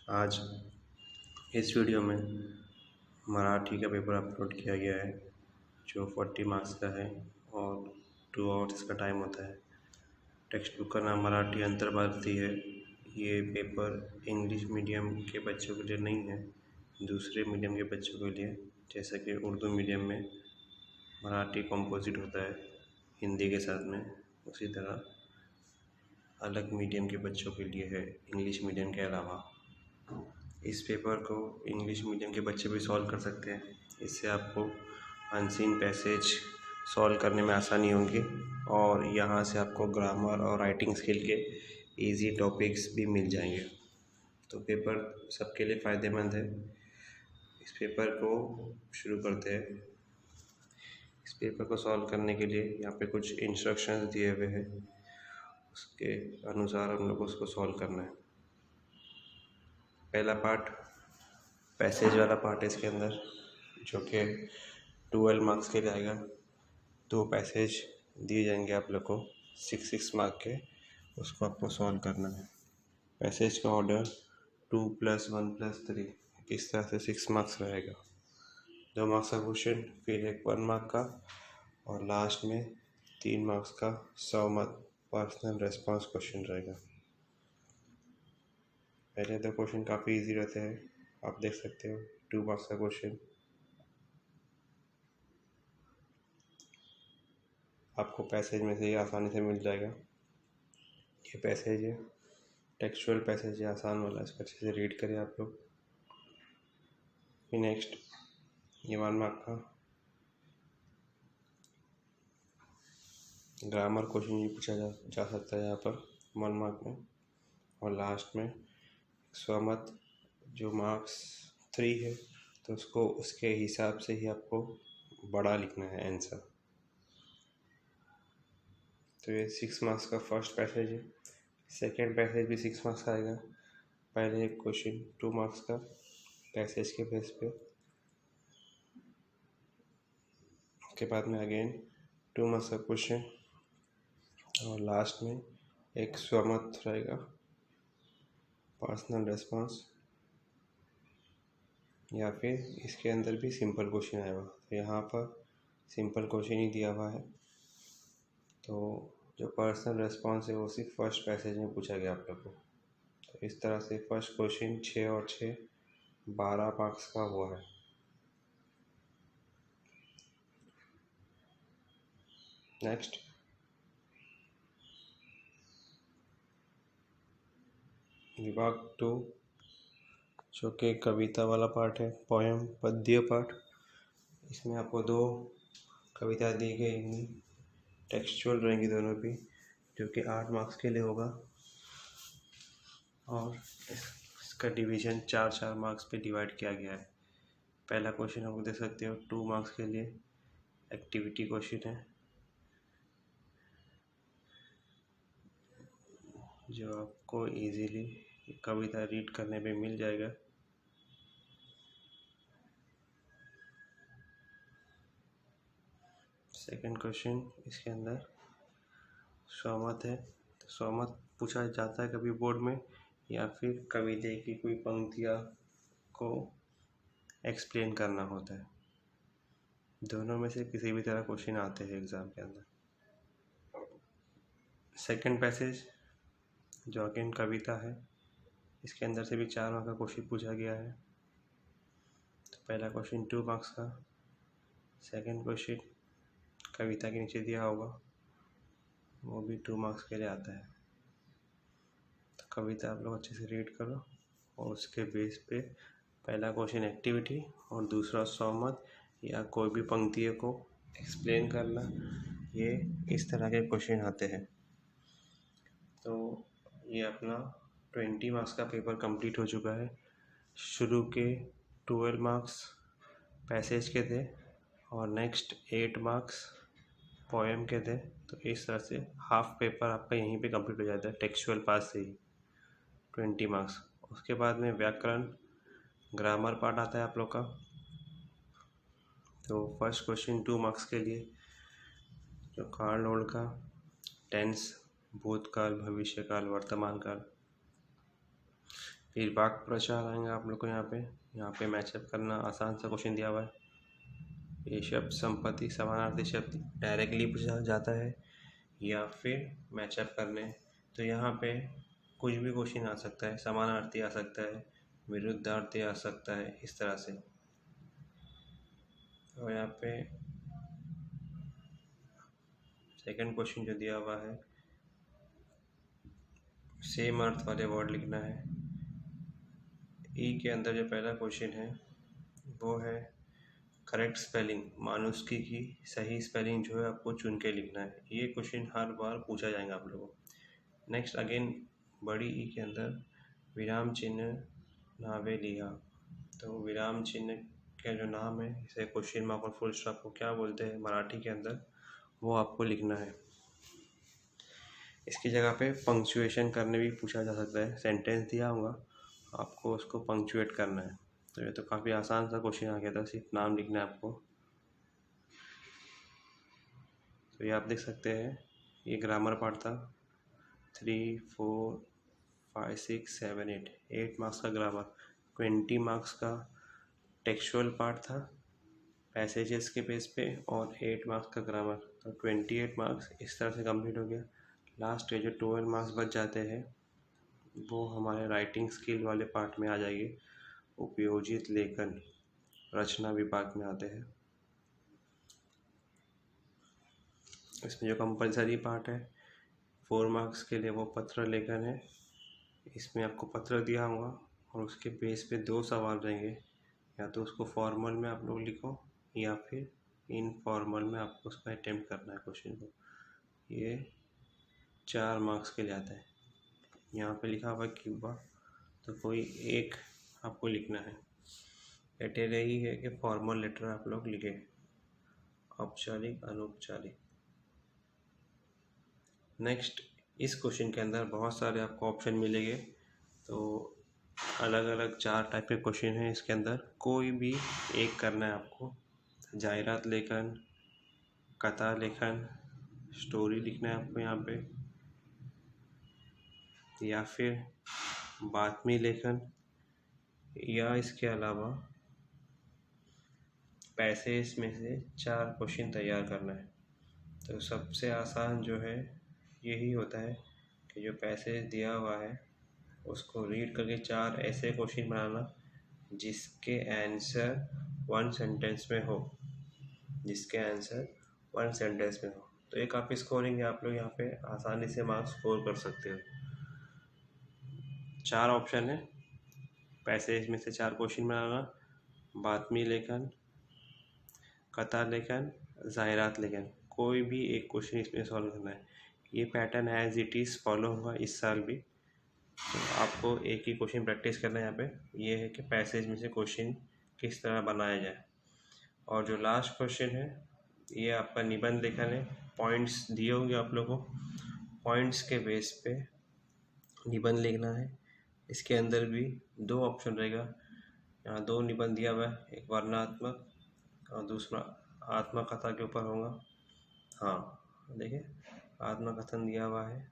आज इस वीडियो में मराठी का पेपर अपलोड किया गया है जो 40 मार्क्स का है और 2 आवर्स का टाइम होता है। टेक्स्ट बुक का नाम मराठी अंतर्भारती है। ये पेपर इंग्लिश मीडियम के बच्चों के लिए नहीं है, दूसरे मीडियम के बच्चों के लिए। जैसा कि उर्दू मीडियम में मराठी कंपोजिट होता है हिंदी के साथ में, उसी तरह अलग मीडियम के बच्चों के लिए है इंग्लिश मीडियम के अलावा। इस पेपर को इंग्लिश मीडियम के बच्चे भी सॉल्व कर सकते हैं। इससे आपको अनसीन पैसेज सॉल्व करने में आसानी होगी और यहाँ से आपको ग्रामर और राइटिंग स्किल के इजी टॉपिक्स भी मिल जाएंगे। तो पेपर सबके लिए फ़ायदेमंद है। इस पेपर को शुरू करते हैं। इस पेपर को सॉल्व करने के लिए यहाँ पे कुछ इंस्ट्रक्शंस दिए हुए हैं, उसके अनुसार हम लोग उसको सॉल्व करना है। पहला पार्ट पैसेज वाला पार्ट है इसके अंदर, जो कि 12 मार्क्स के लिए आएगा। 2 पैसेज दिए जाएंगे आप लोग को 6 मार्क के, उसको आपको सॉल्व करना है। पैसेज का ऑर्डर 2 + 1 + 3 इस तरह से 6 मार्क्स रहेगा। 2 मार्क्स का क्वेश्चन, फिर एक 1 मार्क का और लास्ट में 3 मार्क्स का 100 मार्क पर्सनल रेस्पॉन्स क्वेश्चन रहेगा। पहले तो क्वेश्चन काफ़ी इजी रहते हैं, आप देख सकते हो। 2 मार्क्स का क्वेश्चन आपको पैसेज में से ही आसानी से मिल जाएगा। ये पैसेज है, टेक्सचुअल पैसेज है, आसान वाला, इसको अच्छे से रीड करें आप लोग। फिर नेक्स्ट ये 1 मार्क का ग्रामर क्वेश्चन ये पूछा जा सकता है यहाँ पर 1 मार्क में। और लास्ट में स्वमत जो मार्क्स 3 है, तो उसको उसके हिसाब से ही आपको बड़ा लिखना है आंसर। तो ये 6 मार्क्स का फर्स्ट पैसेज है। सेकेंड पैसेज भी 6 मार्क्स का आएगा। पहले एक क्वेश्चन 2 मार्क्स का पैसेज के बेस पे, उसके बाद में अगेन 2 मार्क्स का क्वेश्चन और लास्ट में एक स्वमत रहेगा, पर्सनल रेस्पॉन्स, या फिर इसके अंदर भी सिंपल क्वेश्चन आएगा। तो यहाँ पर सिंपल क्वेश्चन ही दिया हुआ है, तो जो पर्सनल रेस्पॉन्स है वो सिर्फ फर्स्ट पैसेज में पूछा गया आप लोग को। तो इस तरह से फर्स्ट क्वेश्चन 6 और 6 12 मार्क्स का हुआ है। नेक्स्ट विभाग 2, जो कि कविता वाला पार्ट है, पोयम पद्य पार्ट। इसमें आपको 2 कविता दी गई, टेक्सचुअल रहेंगी दोनों भी, जो कि 8 मार्क्स के लिए होगा। और इसका डिवीज़न 4-4 मार्क्स पे डिवाइड किया गया है। पहला क्वेश्चन आप देख सकते हो 2 मार्क्स के लिए एक्टिविटी क्वेश्चन है, जो आपको इजीली कविता रीड करने पे मिल जाएगा। सेकंड क्वेश्चन इसके अंदर स्वमत है, तो स्वमत पूछा जाता है कभी बोर्ड में, या फिर कविता की कोई पंक्तियाँ को एक्सप्लेन करना होता है। दोनों में से किसी भी तरह क्वेश्चन आते हैं एग्ज़ाम के अंदर। सेकंड पैसेज जो अगेन कविता है, इसके अंदर से भी 4 मार्क्स का क्वेश्चन पूछा गया है। तो पहला क्वेश्चन 2 मार्क्स का, सेकंड क्वेश्चन कविता के नीचे दिया होगा, वो भी 2 मार्क्स के लिए आता है। तो कविता आप लोग अच्छे से रीड करो और उसके बेस पे पहला क्वेश्चन एक्टिविटी और दूसरा स्वमत या कोई भी पंक्तियों को एक्सप्लेन करना, ये इस तरह के क्वेश्चन आते हैं। तो ये अपना 20 मार्क्स का पेपर कंप्लीट हो चुका है। शुरू के 12 मार्क्स पैसेज के थे और नेक्स्ट 8 मार्क्स पोएम के थे। तो इस तरह से हाफ पेपर आपका यहीं पे कंप्लीट हो जाता है टेक्सचुअल पार्ट से ही 20 मार्क्स। उसके बाद में व्याकरण ग्रामर पार्ट आता है आप लोग का। तो फर्स्ट क्वेश्चन 2 मार्क्स के लिए जो कार्ल लोड का टेंस, भूतकाल, भविष्यकाल, वर्तमान काल, फिर वाक्य प्रचार आएंगे आप लोग को। यहाँ पे मैचअप करना आसान सा क्वेश्चन दिया हुआ है। ये शब्द संपत्ति समानार्थी शब्द डायरेक्टली पूछा जाता है या फिर मैचअप करने, तो यहाँ पे कुछ भी क्वेश्चन आ सकता है, समानार्थी आ सकता है, विरुद्धार्थी आ सकता है, इस तरह से। और यहाँ पे सेकंड क्वेश्चन जो दिया हुआ है, सेम अर्थ वाले वर्ड लिखना है। ई के अंदर जो पहला क्वेश्चन है वो है करेक्ट स्पेलिंग, मानुस्की की सही स्पेलिंग जो है आपको चुन के लिखना है। ये क्वेश्चन हर बार पूछा जाएगा आप लोगों को। नेक्स्ट अगेन बड़ी ई के अंदर विराम चिन्ह नावे लिया, तो विराम चिन्ह का जो नाम है इसे क्वेश्चन मार्क और फुल स्टॉप को क्या बोलते हैं मराठी के अंदर, वो आपको लिखना है। इसकी जगह पे पंक्चुएशन करने भी पूछा जा सकता है। सेंटेंस दिया होगा, आपको उसको पंक्चुएट करना है। तो ये तो काफ़ी आसान सा क्वेश्चन आ गया था, सिर्फ नाम लिखना है आपको। तो ये आप देख सकते हैं, ये ग्रामर पार्ट था। 3, 4, 5, 6, 7, 8 मार्क्स का ग्रामर, 20 मार्क्स का टेक्सचुअल पार्ट था पैसेजेस के बेस पे, और 8 मार्क्स का ग्रामर। तो 28 मार्क्स इस तरह से कंप्लीट हो गया। लास्ट के जो 12 मार्क्स बच जाते हैं वो हमारे राइटिंग स्किल वाले पार्ट में आ जाएंगे। उपयोजित लेखन रचना विभाग में आते हैं। इसमें जो कंपलसरी पार्ट है 4 मार्क्स के लिए वो पत्र लेखन है। इसमें आपको पत्र दिया होगा और उसके बेस पे 2 सवाल रहेंगे, या तो उसको फॉर्मल में आप लोग लिखो या फिर इनफॉर्मल में आपको उसका अटेम्प्ट करना है क्वेश्चन को। ये 4 मार्क्स के लिए आता है। यहाँ पे लिखा हुआ क्यूबा, तो कोई एक आपको लिखना है। लेटर यही है कि फॉर्मल लेटर आप लोग लिखे, औपचारिक अनौपचारिक। नेक्स्ट इस क्वेश्चन के अंदर बहुत सारे आपको ऑप्शन मिलेंगे, तो अलग अलग 4 टाइप के क्वेश्चन हैं इसके अंदर, कोई भी एक करना है आपको। जायरात लेखन, कथा लेखन, स्टोरी लिखना है आपको यहाँ पे, या फिर बातमी लेखन, या इसके अलावा पैसेज में से 4 क्वेश्चन तैयार करना है। तो सबसे आसान जो है यही होता है कि जो पैसेज दिया हुआ है उसको रीड करके 4 ऐसे क्वेश्चन बनाना जिसके आंसर 1 सेंटेंस में हो, जिसके आंसर 1 सेंटेंस में हो। तो ये काफ़ी स्कोरिंग है, आप लोग यहाँ पे आसानी से मार्क्स स्कोर कर सकते हो। 4 ऑप्शन है, पैसेज में से 4 क्वेश्चन बनाना, बातमी लेखन, कथा लेखन, जायरात लेखन, कोई भी एक क्वेश्चन इसमें सॉल्व करना है। ये pattern as it is follow होगा इस साल भी। तो आपको एक ही क्वेश्चन प्रैक्टिस करना है यहाँ पे, ये है कि पैसेज में से क्वेश्चन किस तरह बनाया जाए। और जो लास्ट क्वेश्चन है ये आपका निबंध लेखन है। पॉइंट्स दिए होंगे आप लोगों को, पॉइंट्स के बेस पे निबंध लिखना है। इसके अंदर भी 2 ऑप्शन रहेगा, यहाँ 2 निबंध दिया हुआ है, एक वर्णनात्मक और दूसरा आत्मकथा के ऊपर होगा। हाँ देखिए, आत्मकथन दिया हुआ है।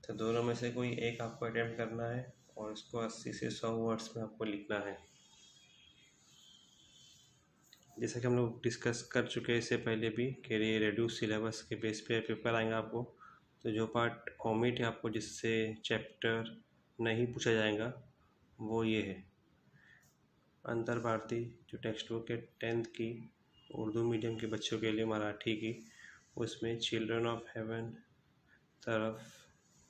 तो दोनों में से कोई एक आपको अटेम्प्ट करना है और इसको 80 से 100 वर्ड्स में आपको लिखना है। जैसा कि हम लोग डिस्कस कर चुके हैं इससे पहले भी कि ये रेड्यूस सिलेबस के बेस पे पेपर आएगा आपको। तो जो पार्ट ओमिट है आपको, जिससे चैप्टर नहीं पूछा जाएगा, वो ये है अंतर्भारती, जो टेक्स्ट बुक है 10th की उर्दू मीडियम के बच्चों के लिए मराठी की, उसमें चिल्ड्रन ऑफ हेवन, तरफ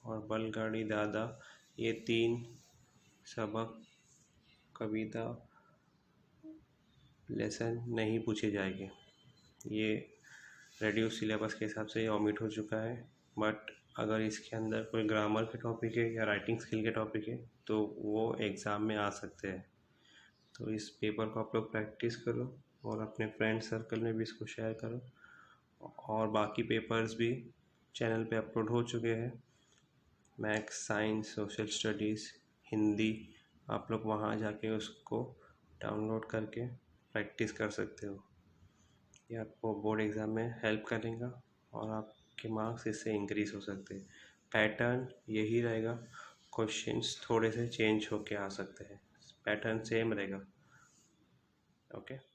और बैलगाड़ी दादा, ये 3 सबक कविता लेसन नहीं पूछे जाएंगे। ये रेड्यूस सिलेबस के हिसाब से ये ओमिट हो चुका है। बट अगर इसके अंदर कोई ग्रामर के टॉपिक है या राइटिंग स्किल के टॉपिक है तो वो एग्ज़ाम में आ सकते हैं। तो इस पेपर को आप लोग प्रैक्टिस करो और अपने फ्रेंड सर्कल में भी इसको शेयर करो। और बाकी पेपर्स भी चैनल पे अपलोड हो चुके हैं, maths, science, social studies, Hindi, आप लोग वहाँ जाके उसको डाउनलोड करके प्रैक्टिस कर सकते हो। ये आपको बोर्ड एग्ज़ाम में हेल्प करेगा और आपके मार्क्स इससे इंक्रीज़ हो सकते हैं। पैटर्न यही रहेगा, क्वेश्चंस थोड़े से चेंज होके आ सकते हैं, पैटर्न सेम रहेगा। ओके।